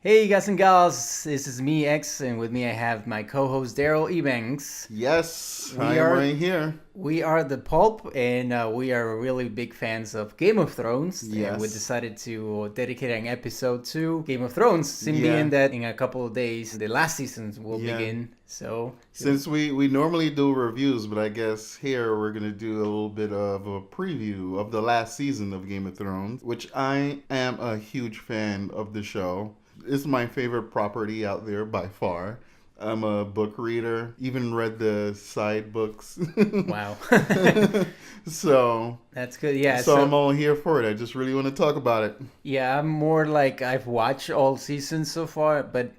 Hey guys and gals, this is me X, and with me I have my co-host Daryl Ebanks. Yes, I We am are right here. we are the Pulp, and we are really big fans of Game of Thrones, and we Yes. decided to dedicate an episode to Game of Thrones. Sim being Yeah. that in a couple of days the last seasons will Yeah. begin. So Since we normally do reviews, but I guess here we're going to do a little bit of a preview of the last season of Game of Thrones, which I am a huge fan of the show. It's my favorite property out there by far. I'm a book reader, even read the side books. wow, so, that's good. Yeah, so I'm so all here for it. I just really want to talk about it. yeah, I'm more like I've watched all seasons so far, but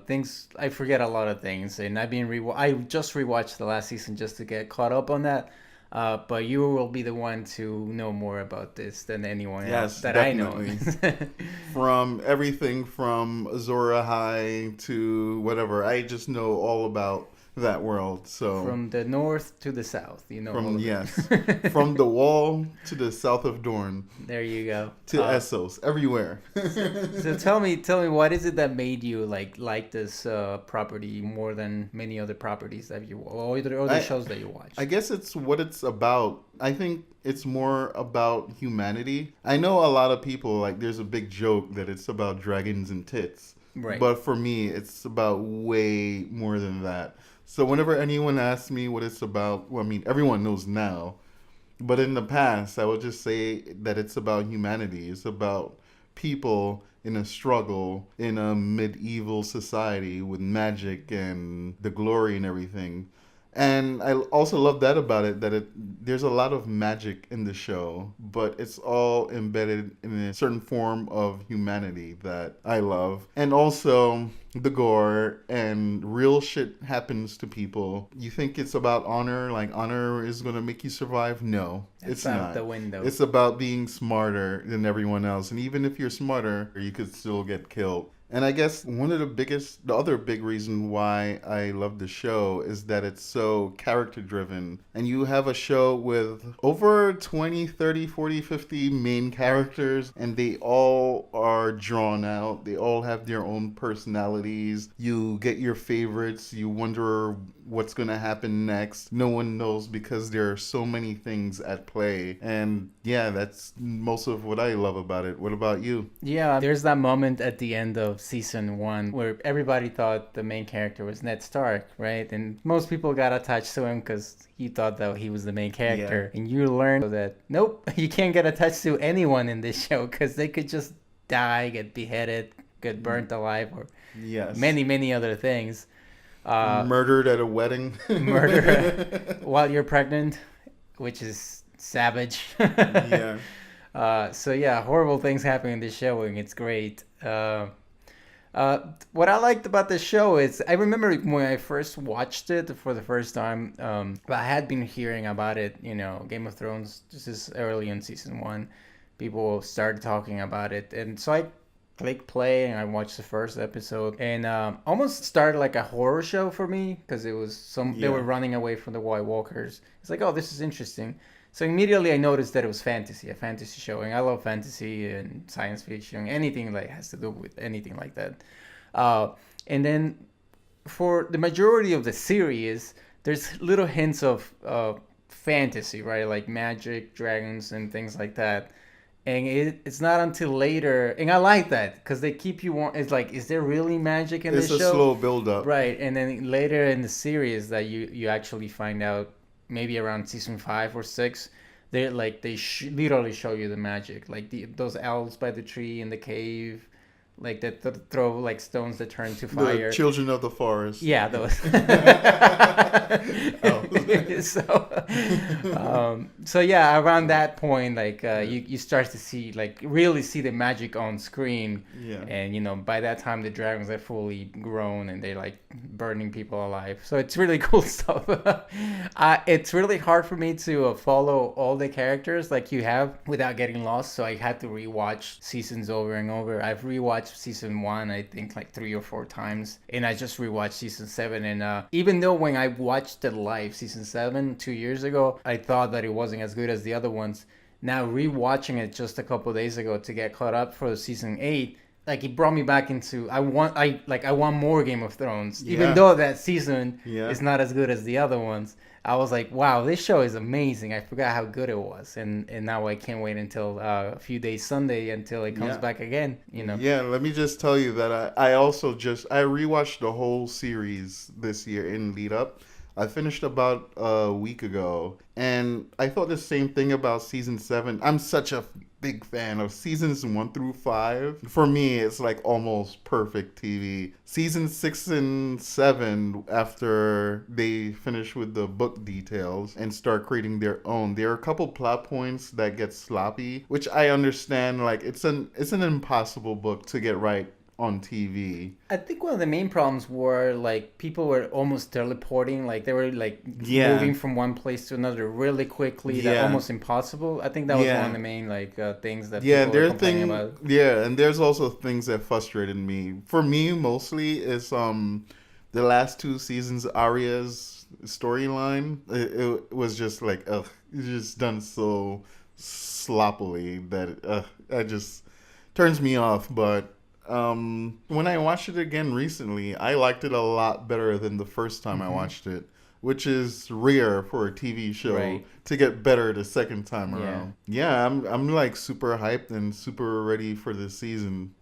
things I forget a lot of things, and I just rewatched the last season just to get caught up on that. But you will be the one to know more about this than anyone else Yes, that I know. definitely. From everything from Azora High to whatever. I just know all about that world. So From the north to the south, you know all from of yes, from it. the Wall to the south of Dorne There you go. to Essos, everywhere. So tell me, what is it that made you like this property more than many other properties that you or the other I shows that you watch? I guess it's what it's about. I think it's more about humanity. I know a lot of people like there's a big joke that it's about dragons and tits. Right. But for me, it's about way more than that. So whenever anyone asks me what it's about, well, I mean, everyone knows now. But in the past, I would just say that it's about humanity. It's about people in a struggle in a medieval society with magic and the glory and everything. And I also love that about it that there's a lot of magic in the show, but it's all embedded in a certain form of humanity that I love. And also the gore and real shit happens to people. You think it's about honor, like honor is going to make you survive? No, That's it's out not. the window. It's about being smarter than everyone else. And even if you're smarter, you could still get killed. And I guess the other big reason why I love the show is that it's so character driven. And you have a show with over 20, 30, 40, 50 main characters, and they all are drawn out. They all have their own personalities. You get your favorites. You wonder what's going to happen next. No one knows because there are so many things at play. And yeah, that's most of what I love about it. What about you? Yeah, there's that moment at the end of season one where everybody thought the main character was Ned Stark, right? And most people got attached to him because he thought that he was the main Yeah. character. And you learn that, nope, you can't get attached to anyone in this show because they could just die, get beheaded, get burnt alive, or Yes. many, many other things. Uh, Murdered at a wedding. Murder while you're pregnant, which is savage. Yeah. So yeah, horrible things happen in this show, and it's great. What I liked about the show is I remember when I first watched it for the first time. I had been hearing about it, Game of Thrones. This is early in season one. People started talking about it, and so I click play and I watched the first episode, and almost started like a horror show for me because it was they Yeah. were running away from the White Walkers. It's like, oh, this is interesting. So immediately I noticed that it was a fantasy show, and I love fantasy and science fiction, anything like has to do with anything like that. Uh, and then for the majority of the series, there's little hints of fantasy, right? Like magic, dragons, and things like that. And it's not until later, and I like that because they keep you on. It's like, is there really magic in It's this a show? slow build up. Right, and then later in the series that you actually find out maybe around season 5 or 6, they literally show you the magic, like those elves by the tree in the cave, like that throw like stones that turn to The fire. children of the forest. Yeah, those. Oh. So yeah, around that point, like you start to see like really see the magic on screen, Yeah. and by that time the dragons are fully grown and they're like burning people alive. So it's really cool stuff. It's really hard for me to follow all the characters like you have without getting lost. So I had to rewatch seasons over and over. I've rewatched season one, I think like 3 or 4 times, and I just rewatched season seven. And even though when I watched it live, season seven 2 years ago, I thought that it wasn't as good as the other ones. Now rewatching it just a couple days ago to get caught up for season eight, like it brought me back into I want more Game of Thrones, even Yeah. though that season Yeah. is not as good as the other ones. I was like, wow, this show is amazing. I forgot how good it was, and now I can't wait until a few days Sunday until it comes Yeah. back again. You know. Yeah, let me just tell you that I also just I rewatched the whole series this year in lead up. I finished about a week ago, and I thought the same thing about season seven. I'm such a big fan of seasons one through five. For me, it's like almost perfect TV. Season six and seven, after they finish with the book details and start creating their own, there are a couple plot points that get sloppy, which I understand. Like it's an impossible book to get right on TV. I think one of the main problems were like people were almost teleporting, like they were like Yeah. moving from one place to another really quickly, that Yeah. almost impossible. I think that was one Yeah. of the main like things that Yeah, people were there are complaining about. yeah, and there's also things that frustrated me. For me, mostly is the last two seasons Arya's storyline. It was just like it's just done so sloppily that I just turns me off. But when I watched it again recently, I liked it a lot better than the first time I Hmm. watched it, which is rare for a TV show Right. to get better the second time Yeah. around. Yeah, I'm like super hyped and super ready for this season.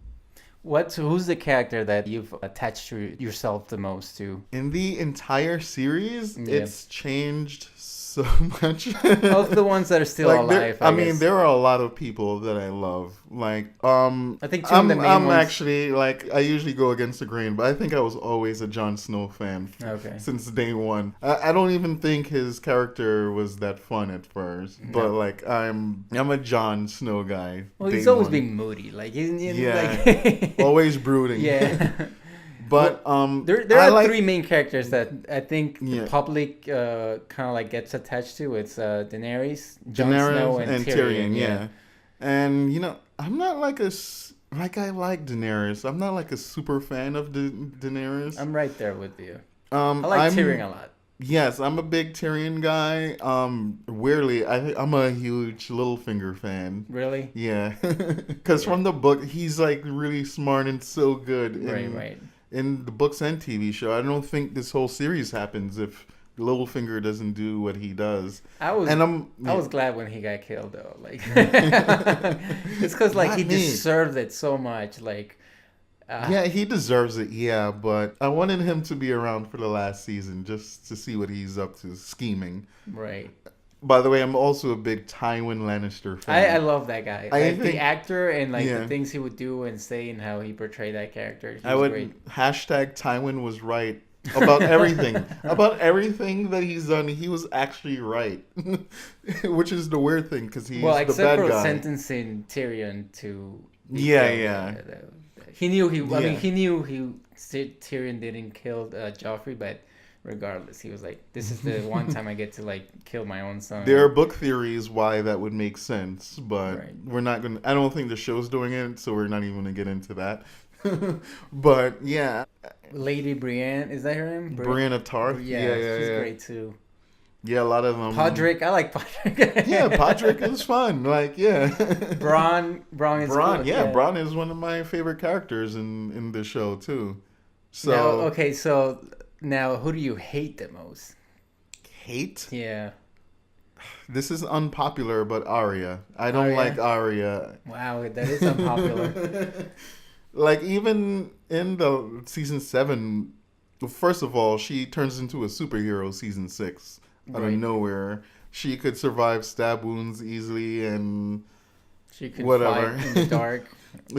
Who's the character that you've attached yourself the most to? In the entire series, Yeah. it's changed so much. Of the ones that are still Like alive, I I mean, guess. there are a lot of people that I love. Like, I think two of the main I'm ones. actually like I usually go against the grain, but I think I was always a Jon Snow fan Okay. since day one. I don't even think his character was that fun at first, but No. like I'm a Jon Snow guy. Well, he's day always one. been moody, like Yeah. like Always brooding. yeah. But There I are like three main characters that I think Yeah. the public kind of like gets attached to. It's Daenerys, Jon Snow, Daenerys and and Tyrion, yeah. And I'm not like like I like Daenerys. I'm not like a super fan of Daenerys. I'm right there with you. Um, I like I'm Tyrion a lot. Yes, I'm a big Tyrion guy. Weirdly, I'm a huge Littlefinger fan. Really? Yeah, because from the book, he's like really smart and so good Right. in the books and TV show. I don't think this whole series happens if Littlefinger doesn't do what he does. I was And I was glad when he got killed though. Like it's because like Not he me. deserved it so much. Like Yeah, he deserves it. Yeah, but I wanted him to be around for the last season just to see what he's up to scheming. right. By the way, I'm also a big Tywin Lannister I fan. love that guy. I Like think- the actor and like yeah. the things he would do and say and how he portrayed that character. He I was would great. hashtag Tywin was right about everything. About everything that he's done, he was actually right. Which is the weird thing because he's Well, the except bad for guy. sentencing Tyrion to be Yeah, killed. yeah. He knew he. I Yeah. mean, he knew Tyrion didn't kill Joffrey, but regardless, he was like, "This is the one time I get to like kill my own son." There are book theories why that would make sense, but Right. we're not going to. I don't think the show's doing it, so we're not even going to get into that. But yeah, Lady Brienne, is that her name? Brianna Tarth. Yeah, she's yeah. great too. Yeah, a lot of them. Podrick, I like Podrick. Yeah, Podrick is fun. Like, yeah. Braun is Bronn, good. yeah, Bronn is one of my favorite characters in the show too. So Now, okay, so now who do you hate the most? hate. Yeah. This is unpopular, but Arya. I don't Arya? like Arya. Wow, that is unpopular. Like even in the season 7, first of all, she turns into a superhero season 6 out Right. of nowhere. She could survive stab wounds easily, and She can Whatever. fight in the dark.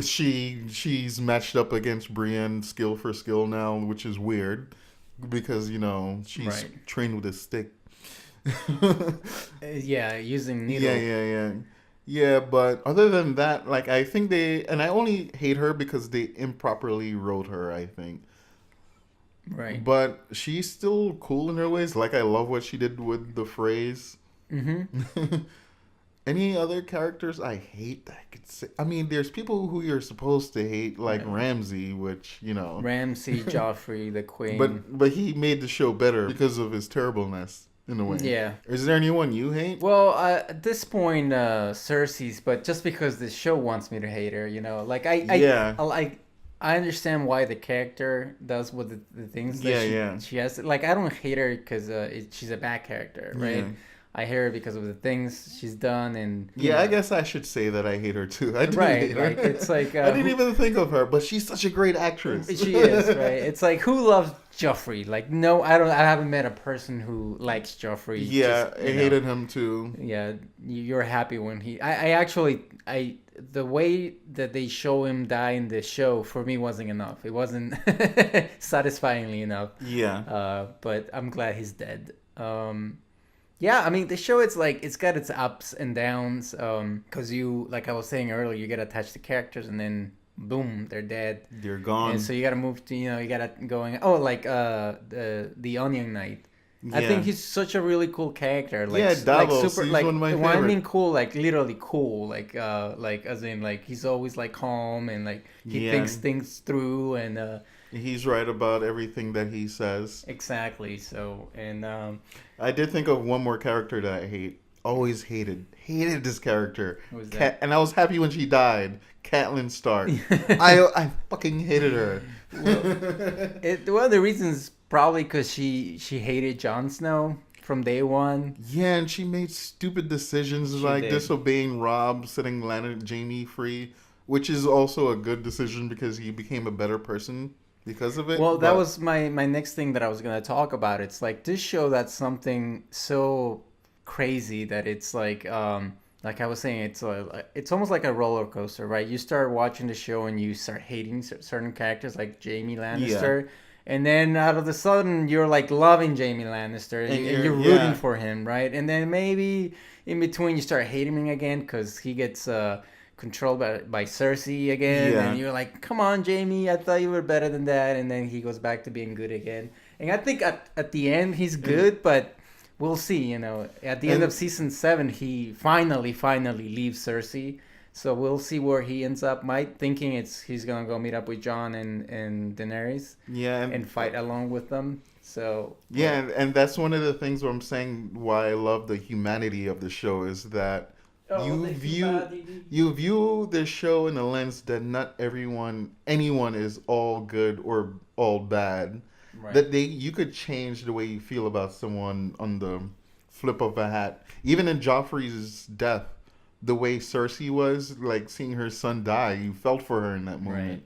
she's matched up against Brienne skill for skill now, which is weird because she's Right. trained with a stick. Yeah, using needle. Yeah, but other than that, like I think I only hate her because they improperly wrote her, I think. Right. But she's still cool in her ways. Like I love what she did with the phrase. Mm-hmm. Any other characters I hate? I could say. I mean, there's people who you're supposed to hate, like Yeah. Ramsay, which Ramsay, Joffrey, the Queen. but he made the show better because of his terribleness. in a way. Yeah. Is there anyone you hate? Well, at this point, Cersei's, but just because the show wants me to hate her, like Yeah. I understand why the character does what the things that Yeah, yeah. she has. Like, I don't hate her because she's a bad character, right? Yeah. I hate her because of the things she's done, and Yeah, I guess I should say that I hate her too. I do right, hate her. like it's like I didn't even think of her, but she's such a great actress. she is, right? It's like, who loves Joffrey? Like, no, I don't. I haven't met a person who likes Joffrey. Yeah, just, I hated him too. Yeah, you're happy when he. I actually the way that they show him die in the show for me wasn't enough. It wasn't satisfyingly enough. Yeah. But I'm glad he's dead. Yeah, I mean, the show, it's like, it's got its ups and downs. Because you, like I was saying earlier, you get attached to characters and then boom, they're dead. They're gone. And so you gotta move to, you gotta going. Oh, like the Onion Knight. I think he's such a really cool character. Like, yeah, Davos. Like super, he's like, one of my when I favorites. mean cool, like literally cool. Like as in, like, he's always like calm and like he thinks things through and. He's right about everything that he says. Exactly. So, and I did think of one more character that I hate. Always hated this character. Who was that? And I was happy when she died. Catelyn Stark. I fucking hated her. One of the reasons probably because she hated Jon Snow from day one. Yeah, and she made stupid decisions She like did. disobeying Robb, setting Jamie free, which is also a good decision because he became a better person because of it. Well, that was my next thing that I was going to talk about. It's like this show that's something so crazy that it's like I was saying, it's almost like a roller coaster, right? You start watching the show and you start hating certain characters like Jaime Lannister. And then out of the sudden, you're like loving Jaime Lannister and you're rooting for him, right? And then maybe in between, you start hating him again because he gets controlled by Cersei again. Yeah. And you're like, come on, Jaime, I thought you were better than that. And then he goes back to being good again. And I think at the end, he's good, but we'll see, At the end of season 7, he finally leaves Cersei. So we'll see where he ends up. My thinking he's gonna go meet up with Jon and Daenerys. Yeah, and fight along with them. So yeah, and that's one of the things where I'm saying why I love the humanity of the show is that you view the show in a lens that not anyone is all good or all bad. right. That you could change the way you feel about someone on the flip of a hat. Even in Joffrey's death, the way Cersei was, like seeing her son die, you felt for her in that moment. Right.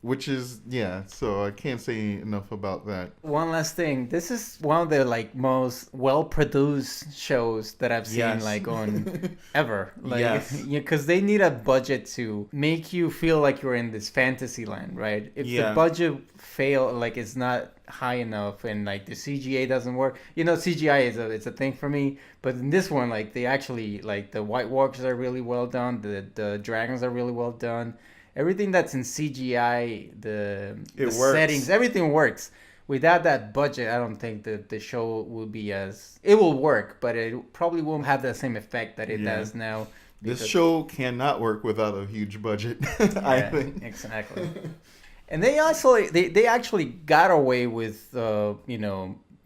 Which is, so I can't say enough about that. One last thing. This is one of the most well-produced shows that I've seen Yes. on ever. Yes. Because they need a budget to make you feel like you're in this fantasy land, right? If the budget it's not high enough and the CGI doesn't work. CGI it's a thing for me, but in this one, they actually the White Walkers are really well done. The dragons are really well done. Everything that's in CGI, the settings, everything works. Without that budget, I don't think that the show will be it will work, but it probably won't have the same effect that it does now. This show cannot work without a huge budget, I think. Exactly. And they actually got away with,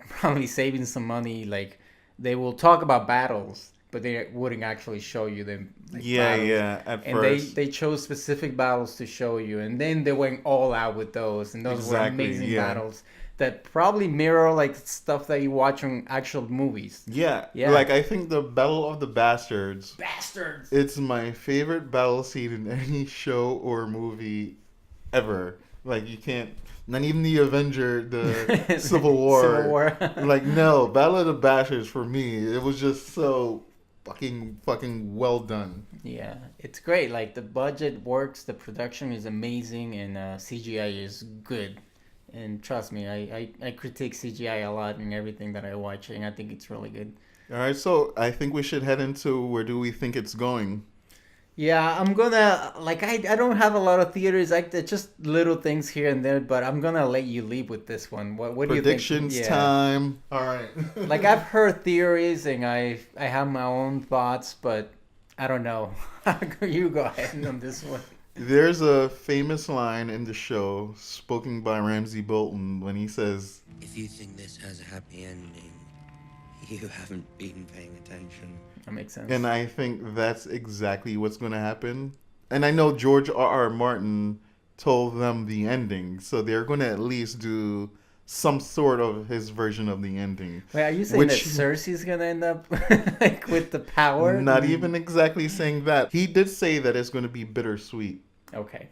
probably saving some money. Like, they will talk about battles, but they wouldn't actually show you them. Battles. At and first. they chose specific battles to show you, and then they went all out with those, and those were amazing battles that probably mirror stuff that you watch on actual movies. Yeah. I think the Battle of the Bastards. It's my favorite battle scene in any show or movie ever. You can't. Not even the Avenger, the Civil War. No, Battle of the Bastards for me, it was just so fucking well done. Yeah, it's great. The budget works, the production is amazing, and CGI is good. And trust me, I critique CGI a lot in everything that I watch, and I think it's really good. All right, so I think we should head into where do we think it's going. Yeah, I'm gonna I don't have a lot of theories, just little things here and there, but I'm gonna let you lead with this one. What do you think? Predictions time. All right. I've heard theories and I have my own thoughts, but I don't know. You go ahead on this one. There's a famous line in the show spoken by Ramsay Bolton when he says, "If you think this has a happy ending, You haven't been paying attention. That makes sense. And I think that's exactly what's going to happen. And I know George R. R. Martin told them the ending, so they're going to at least do some sort of his version of the ending. Wait, are you saying that Cersei's gonna end up like with the power? Not even exactly saying that. He did say that it's going to be bittersweet. Okay.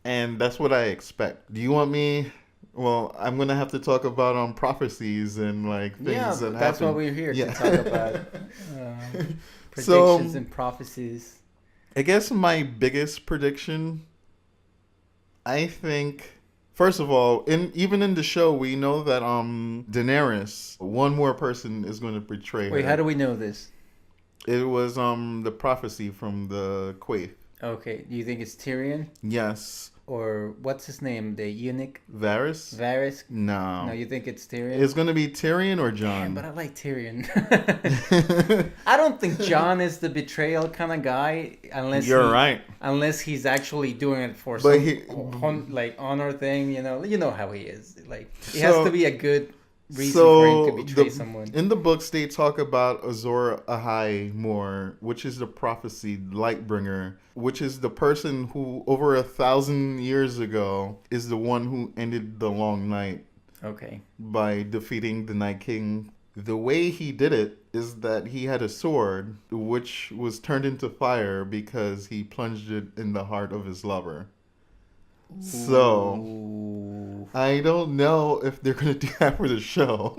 And that's what I expect. Do you want me? Well, I'm gonna have to talk about prophecies and like things Yeah, that that's happen. what we're here Yeah. to talk about. So, Predictions and prophecies. I guess my biggest prediction, I think, first of all, even in the show, we know that Daenerys, one more person is going to betray her. Wait, how do we know this? It was the prophecy from the Quaith. Okay, do you think it's Tyrion? Yes. Or what's his name? The eunuch? Varys? Varys? No. No, you think it's Tyrion? It's going to be Tyrion or Jon. Damn, but I like Tyrion. I don't think Jon is the betrayal kind of guy unless You're right. Unless he's actually doing it for But some like honor thing, you know how he is. Like it So- has to be a good reason for him to betray someone. In the books, they talk about Azor Ahai more, which is the prophecy Lightbringer, which is the person who, over 1,000 years ago, is the one who ended the Long Night Okay. by defeating the Night King. The way he did it is that he had a sword, which was turned into fire because he plunged it in the heart of his lover. So, Ooh. I don't know if they're going to do that for the show.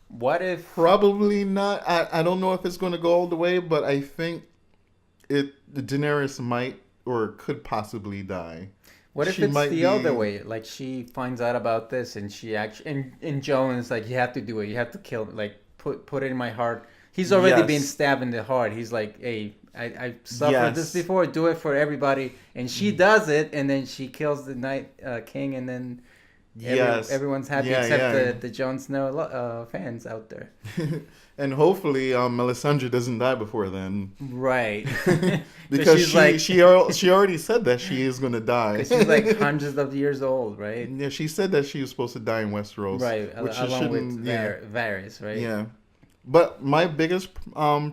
What if Probably not. I don't know if it's going to go all the way, but I think Daenerys might or could possibly die. What if She it's might the be- other way? Like she finds out about this and she actually and Joan is like, you have to do it. You have to kill. Like put it in my heart. He's already Yes. been stabbed in the heart. He's like, hey, I suffered Yes. this before. Do it for everybody. And she does it, and then she kills the Night King, and then Yes. everyone's happy Yeah, except yeah. the Jon Snow fans out there. And hopefully Melisandre doesn't die before then. Right. Because she's she already said that she is going to die. Because she's like hundreds of years old, right? Yeah, she said that she was supposed to die in Westeros. Right, Which she along with shouldn't. Yeah. Varys, right? Yeah. But my biggest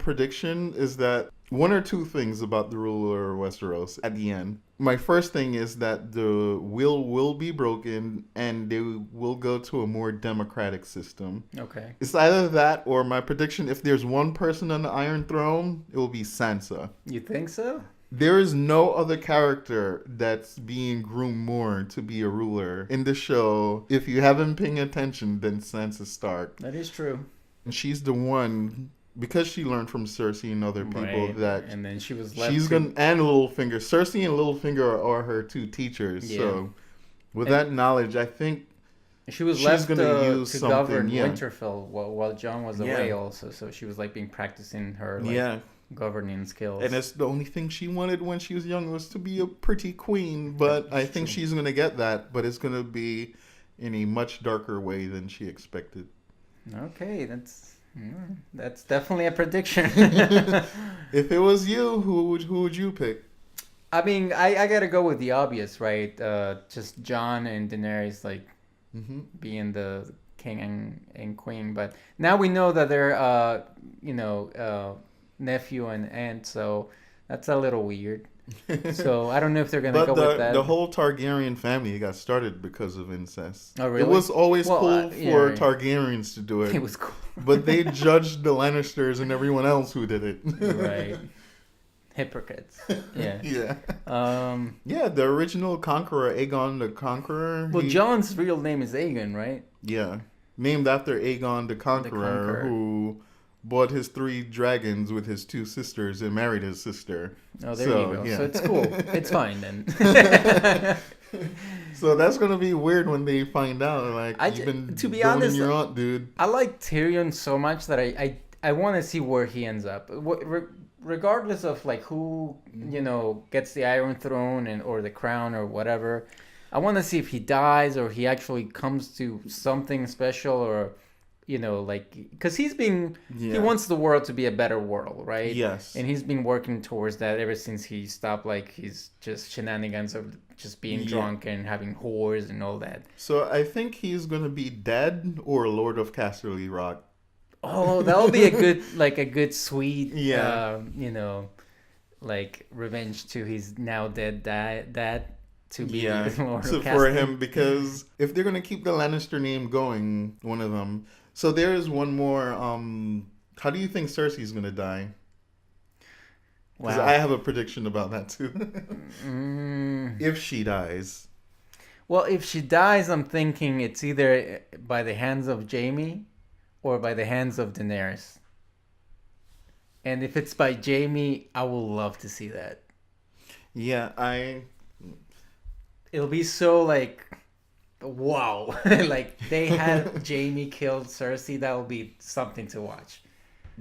prediction is that one or two things about the ruler of Westeros at the end. My first thing is that the will be broken and they will go to a more democratic system. Okay. It's either that or my prediction, if there's one person on the Iron Throne, it will be Sansa. You think so? There is no other character that's being groomed more to be a ruler in the show. If you haven't paying attention, then Sansa Stark. That is true. And she's the one, because she learned from Cersei and other people Right. that And then she was left. she's gonna, and Littlefinger. Cersei and Littlefinger are her two teachers. Yeah. So with And- that knowledge, I think She was she's left gonna use to something, govern yeah. Winterfell while Jon was Yeah. away also. So she was like being practicing her governing skills. And it's the only thing she wanted when she was young was to be a pretty queen. But I think she's gonna get that, but it's gonna be in a much darker way than she expected. Okay, that's definitely a prediction. If it was you, who would you pick? I mean, I gotta go with the obvious, right? Just Jon and Daenerys like being the king and queen. But now we know that they're nephew and aunt, so that's a little weird. So I don't know if they're gonna But go with that. the whole Targaryen family got started because of incest. Oh, really? It was always Well, cool yeah, for yeah. Targaryens to do it. It was cool. But they judged the Lannisters and everyone else who did it. Right. Hypocrites. Yeah. Yeah. Yeah, the original conqueror, Aegon the Conqueror. Well, Jon's real name is Aegon, right? Yeah. Named after Aegon the Conqueror, who bought his 3 dragons with his 2 sisters and married his sister. Oh, there you go. Yeah. So it's cool. It's fine then. So that's gonna be weird when they find out. Like, I you've been to be boning honest, your aunt, dude. I like Tyrion so much that I want to see where he ends up. Regardless of like who gets the Iron Throne or the crown or whatever, I want to see if he dies or he actually comes to something special or because he wants the world to be a better world, right? Yes. And he's been working towards that ever since he stopped like his just shenanigans of just being drunk and having whores and all that. So I think he's gonna be dead or Lord of Casterly Rock. Oh, that would be a good, like a good sweet, Yeah. like revenge to his now dead dad to be Yeah, the Lord of so for Castle. him, because if they're gonna keep the Lannister name going, one of them. So there is one more. How do you think Cersei's gonna die? Because I Wow. have a prediction about that too. Mm. If she dies, Well, if she dies, I'm thinking it's either by the hands of Jamie or by the hands of Daenerys. And if it's by Jamie, I will love to see that. yeah, I It'll be so like wow. Like they had Jamie killed Cersei, that will be something to watch.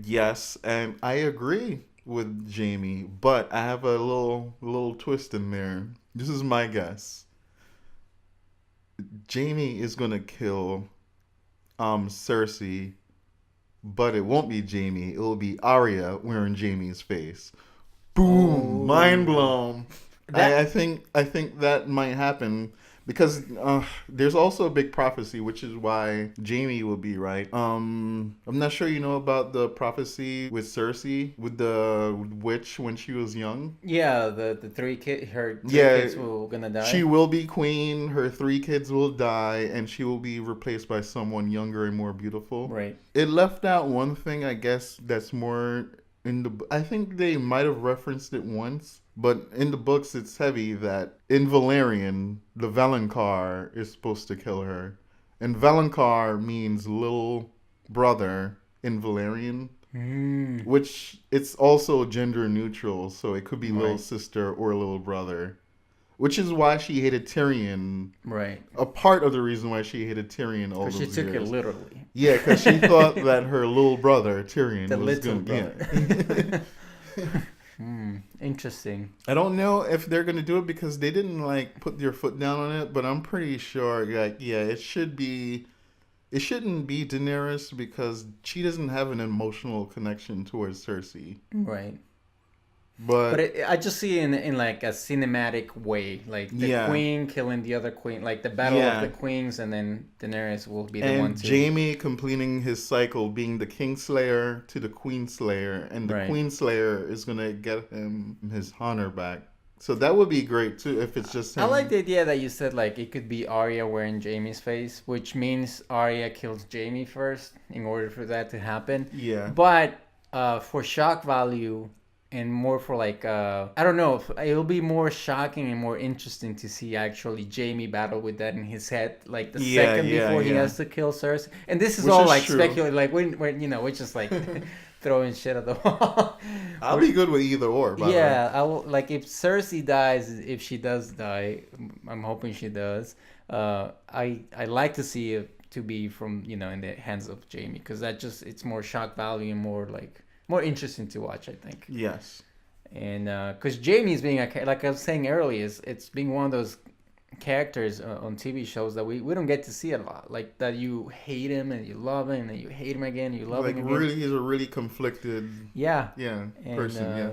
yes, and I agree with Jamie, but I have a little twist in there. This is my guess. Jamie is gonna kill Cersei, but it won't be Jamie. It will be Arya wearing Jamie's face. Boom! Mind Oh. blown. That I think that might happen because there's also a big prophecy, which is why Jamie will be right. I'm not sure you know about the prophecy with Cersei with the witch when she was young. yeah, the her three Yeah, kids were gonna she die. will be queen. Her three kids will die, and she will be replaced by someone younger and more beautiful. Right. It left out one thing, I guess, that's more in the. I think they might have referenced it once, but in the books, it's heavy that in Valerian, the Valonqar is supposed to kill her, and Valonqar means little brother in Valerian, Mm. which it's also gender neutral, so it could be little Right. sister or little brother. Which is why she hated Tyrion. Right. A part of the reason why she hated Tyrion all Because she those took it years. literally. Yeah, because she thought that her little brother Tyrion The was little going. brother. Yeah. Interesting. I don't know if they're gonna do it because they didn't like put their foot down on it, but I'm pretty sure like yeah, it should be. It shouldn't be Daenerys because she doesn't have an emotional connection towards Cersei. Right. But But I just see it in like a cinematic way, like the yeah, queen killing the other queen, like the battle of the yeah, queens, and then Daenerys will be the one and to. Jamie completing his cycle, being the Kingslayer to the Queenslayer, and the Right. Queenslayer is gonna get him his honor back. So that would be great too if it's just I like him. the idea that you said like it could be Arya wearing Jamie's face, which means Arya kills Jamie first in order for that to happen. Yeah, But for shock value and more for like I don't know, it'll be more shocking and more interesting to see actually Jamie battle with that in his head, like the yeah, second yeah, before he yeah. has to kill Cersei. And this is Which all is like true. speculative, like we're just like throwing shit at the wall. I'll be good with either or, by the way. Yeah, I will, like if Cersei dies, if she does die, I'm hoping she does. I like to see it to be from in the hands of Jamie because that just it's more shock value and more like more interesting to watch, I think. Yes. And because Jamie is being like I was saying earlier, it's being one of those characters on TV shows that we don't get to see a lot. Like that you hate him and you love him and you hate him again, you love Like him again. really, he's a really conflicted, Yeah, yeah, and person. Yeah.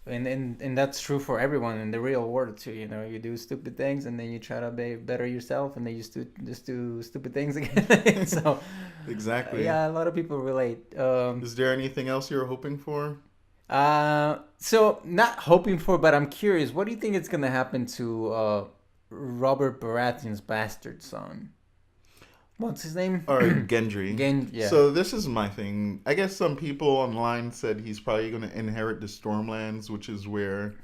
and that's true for everyone in the real world too. You do stupid things and then you try to be better yourself and then you just do stupid things again. So Exactly. yeah, a lot of people relate. Is there anything else you're hoping for? So not hoping for, but I'm curious. What do you think is gonna happen to Robert Baratheon's bastard son? What's his name? Or Gendry? Yeah. So this is my thing. I guess some people online said he's probably going to inherit the Stormlands, which is where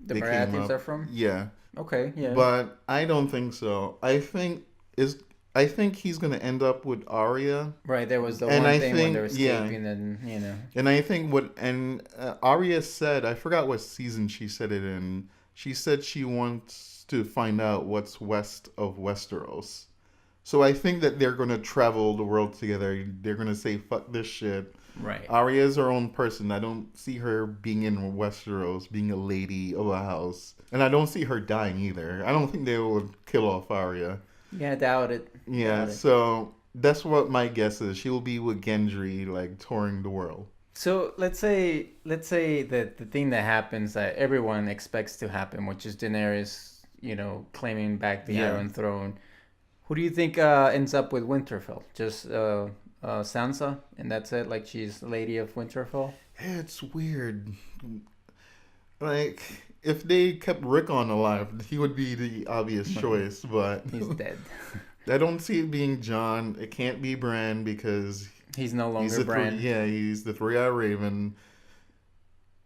The they came Baratheons up. are from? Yeah, Okay, yeah. but I don't think so. I think he's going to end up with Arya, Right, there was the and one I thing when they were think yeah, escaping and. and I think Arya said, I forgot what season she said it in. She said she wants to find out what's west of Westeros. So I think that they're gonna travel the world together. They're gonna say fuck this shit. Right. Arya is her own person. I don't see her being in Westeros, being a lady of a house, and I don't see her dying either. I don't think they would kill off Arya. Yeah, I doubt it. Yeah, Doubt it. so that's what my guess is. She will be with Gendry, like touring the world. So let's say that the thing that happens that everyone expects to happen, which is Daenerys, claiming back the Yeah. Iron Throne. Who do you think ends up with Winterfell? Just Sansa, and that's it. Like she's Lady of Winterfell. It's weird. Like, if they kept Rickon alive, he would be the obvious choice, but He's dead. I don't see it being John. It can't be Bran because He's no he's longer the Bran. he's the three-eyed raven.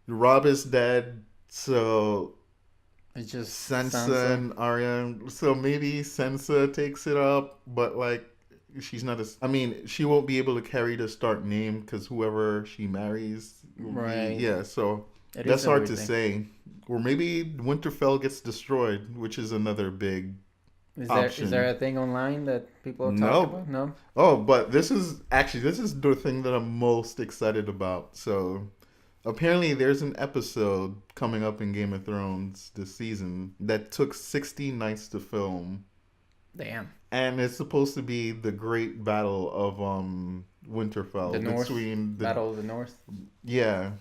Rob is dead, so It's just Sansa and Arya. So maybe Sansa takes it up, but like she's not a. I mean, she won't be able to carry the Stark name because whoever she marries, will be- Right. yeah. So It that's is a hard weird to thing. say. Or maybe Winterfell gets destroyed, which is another big option. Is there a thing online that people have No. talked about? No. Oh, but this is the thing that I'm most excited about. So apparently there's an episode coming up in Game of Thrones this season that took 60 nights to film, Damn. and it's supposed to be the great battle of Winterfell The North. between the Battle of the North. yeah,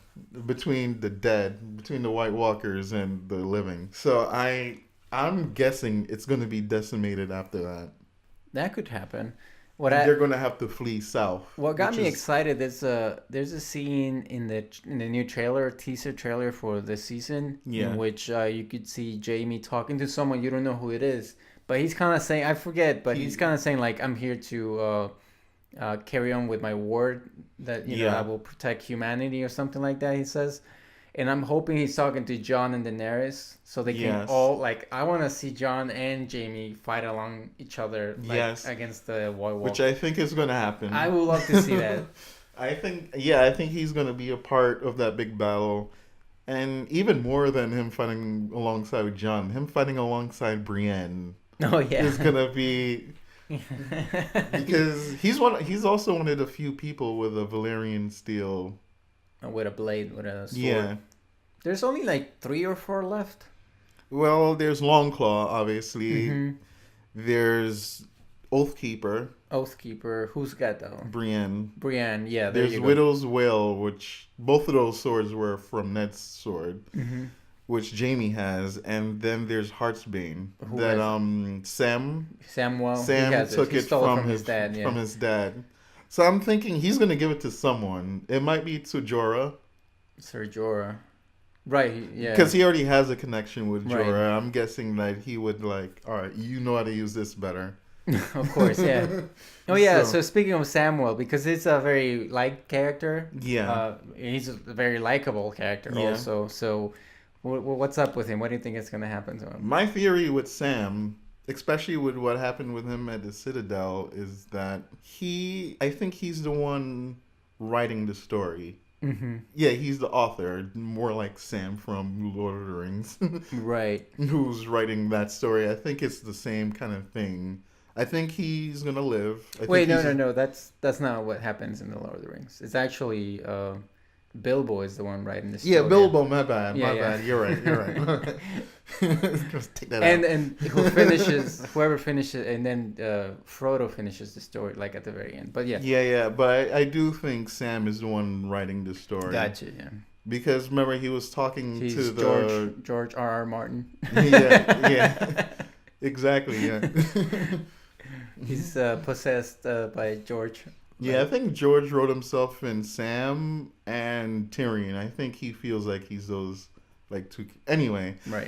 between the dead, between the White Walkers and the living. So I'm guessing it's going to be decimated after that. That could happen. They're going to have to flee south. What got which me is- excited is there's a scene in the new teaser trailer for this season, Yeah. in which you could see Jamie talking to someone you don't know who it is, but he's kind of saying, I forget, but he's kind of saying like, I'm here to carry on with my word that I Yeah. will protect humanity or something like that. He says. And I'm hoping he's talking to Jon and Daenerys, so they can Yes. all like. I want to see Jon and Jamie fight along each other, like, Yes. against the White Walkers. Which I think is going to happen. I would love to see that. I think he's going to be a part of that big battle. And even more than him fighting alongside with John, him fighting alongside Brienne Oh yeah, is going to be because he's also one of the few people with a Valyrian steel. with a blade, with a sword. Yeah. There's only like 3 or 4 left. Well, there's Longclaw, obviously. Mhm. There's Oathkeeper, Oathkeeper. Who's got that one? Brienne. Brienne. Yeah, there There's you go. Widow's Wail, which both of those swords were from Ned's sword, Mhm. which Jamie has, and then there's Heartsbane Who that has Sam he has took He it stole from his dad. Yeah. from his dad. So I'm thinking he's gonna give it to someone. It might be to Jorah Ser Jorah. Right. Yeah. because he already has a connection with Right. Jorah. I'm guessing that he would like, all right, you know how to use this better. Of course. Yeah. Oh yeah. So- So speaking of Samuel, because it's a very liked character. Yeah. He's a very likable character Yeah. also. So, what's up with him? What do you think is going to happen to him? My theory with Sam, especially with what happened with him at the Citadel, is that I think he's the one writing the story. Mm-hmm. Yeah, he's the author, more like Sam from Lord of the Rings, Right. who's writing that story. I think it's the same kind of thing. I think he's gonna live. Wait, no. That's not what happens in the Lord of the Rings. It's actually Bilbo is the one writing this. Yeah, Bilbo. My bad. Yeah, My yeah. bad. You're right. Just take that out. And whoever finishes, and then Frodo finishes the story like at the very end. But yeah, Yeah, but I do think Sam is the one writing the story. gotcha. Yeah, Because remember, he was talking he's to the George R. Martin. yeah, exactly. Yeah, He's possessed by George. yeah. I think George wrote himself in Sam and Tyrion. I think he feels like he's those like two. Anyway, Right.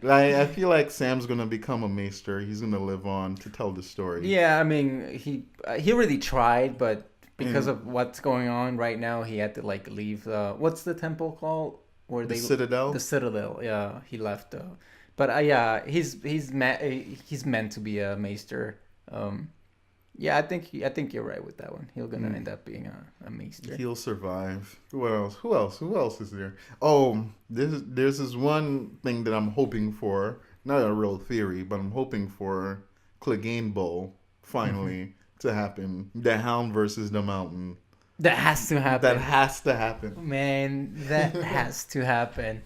I feel like Sam's gonna become a maester. He's gonna live on to tell the story. Yeah, I mean, he really tried, but because of what's going on right now, he had to like leave. What's the temple called? Where The Citadel. The Citadel. Yeah, he left. But yeah, he's meant to be a maester. Yeah, I think you're right with that one. He's gonna end up being a maester. He'll survive. What else? Who else? Who else is there? Oh, there's this one thing that I'm hoping for. Not a real theory, but I'm hoping for Clegane Bowl finally to happen. The Hound versus the Mountain. That has to happen. That has to happen. Man, that has to happen.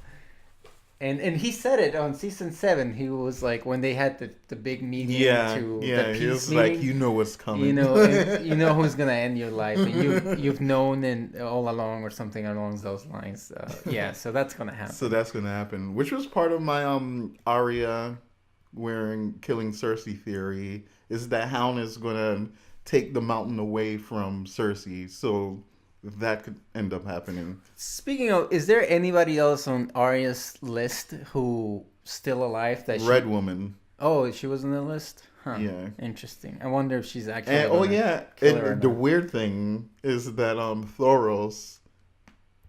And he said it on season 7. He was like, when they had the big meeting Yeah, to yeah. the He peace was meeting, like, you know what's coming. you know who's gonna end your life, and you've known and all along, or something along those lines. Yeah, so that's gonna happen. So that's gonna happen, which was part of my Arya killing Cersei theory. Is that Hound is gonna take the mountain away from Cersei. So that could end up happening. Speaking of, is there anybody else on Arya's list who still alive that Red Woman. Oh, she was on the list? Huh. Yeah. Interesting. I wonder if she's actually And kill her or and the not. weird thing is that Thoros.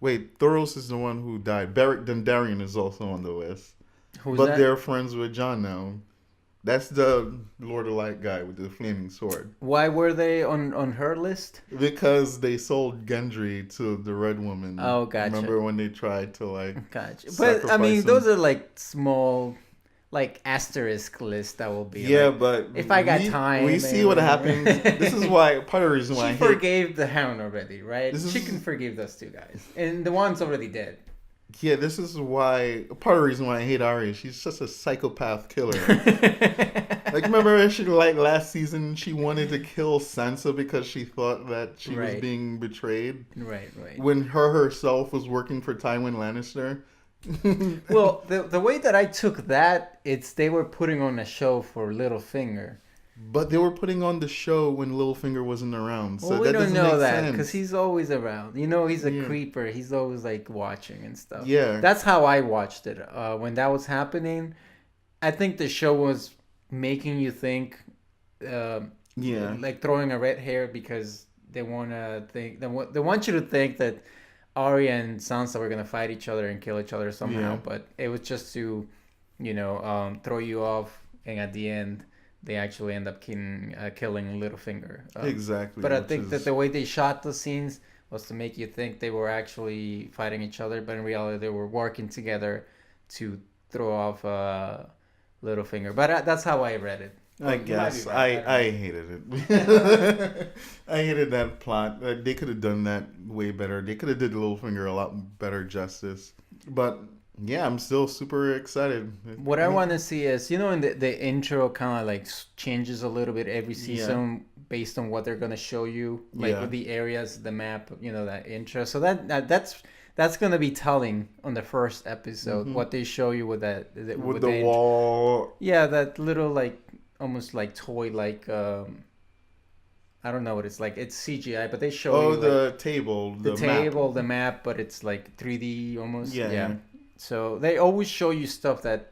Wait, Thoros is the one who died. Beric Dondarrion is also on the list. Who's But that? they're friends with Jon now. That's the Lord of Light guy with the flaming sword. Why were they on her list? Because they sold Gendry to the Red Woman. Oh, gotcha. Remember when they tried to Gotcha. But I mean, sacrifice those him? are like small, like asterisk lists that will be. Yeah, like, but if I got time, we see what happens. This is why part of the reason why I she hate. forgave the Hound already, right? This She is- can forgive those two guys, and the one's already dead. Yeah, this is why part of the reason why I hate Arya. She's just a psychopath killer. Like, remember she last season she wanted to kill Sansa because she thought that she was Right. being betrayed Right. when herself was working for Tywin Lannister. Well, the way that I took that, it's they were putting on a show for Littlefinger. But they were putting on the show when Littlefinger wasn't around, so Well, we that don't doesn't know make that sense. because he's always around. You know, he's a Yeah. creeper. He's always like watching and stuff. Yeah. That's how I watched it. When that was happening, I think the show was making you think, Yeah. like throwing a red hair because they want to think they want you to think that Arya and Sansa were gonna fight each other and kill each other somehow. Yeah. But it was just to, throw you off, and at the end they actually end up killing Littlefinger. Exactly. But I which think is- that the way they shot the scenes was to make you think they were actually fighting each other, but in reality they were working together to throw off Littlefinger. But that's how I read it. I You might be guess right, don't I hated it. I hated that plot. They could have done that way better. They could have did Littlefinger a lot better justice. But yeah, I'm still super excited. What I want to see is, in the intro kind of like changes a little bit every season based on what they're going to show you, like Yeah. with the areas, the map, that intro. So that's going to be telling on the first episode what they show you with that with the wall. Yeah, that little like almost like toy like I don't know what it's like. It's CGI, but they show Oh, you the like, table. the map. table, the map, but it's like 3D almost. Yeah. So they always show you stuff that's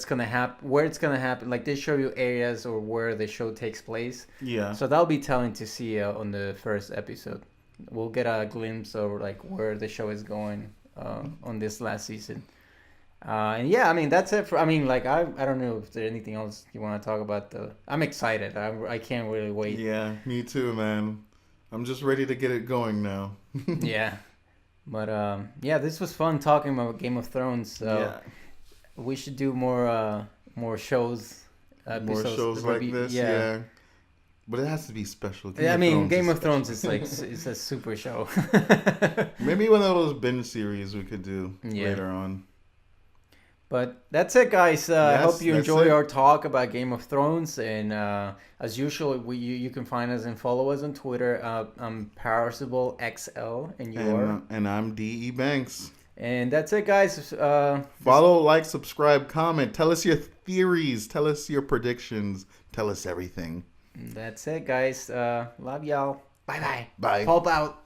gonna happen, where it's gonna happen. Like they show you areas or where the show takes place. Yeah. So that'll be telling to see on the first episode. We'll get a glimpse of like where the show is going on this last season. And yeah, I mean that's it for. I mean, like I don't know if there's anything else you want to talk about. I'm excited. I can't really wait. Yeah, me too, man. I'm just ready to get it going now. Yeah. But yeah, this was fun talking about Game of Thrones. So Yeah. we should do more shows. More Episodes. shows like this, yeah. But it has to be special. Yeah, I mean, Game is of Thrones is special. like it's a super show. Maybe one of those binge series we could do Yeah. later on. But that's it, guys. I Yes, hope you that's enjoy it. our talk about Game of Thrones. And as usual, you can find us and follow us on Twitter. I'm PowerSibleXL, and you are. And I'm D.E. Banks. And that's it, guys. Follow, like, subscribe, comment. Tell us your theories. Tell us your predictions. Tell us everything. That's it, guys. Love y'all. Bye-bye. Bye. Pulp out.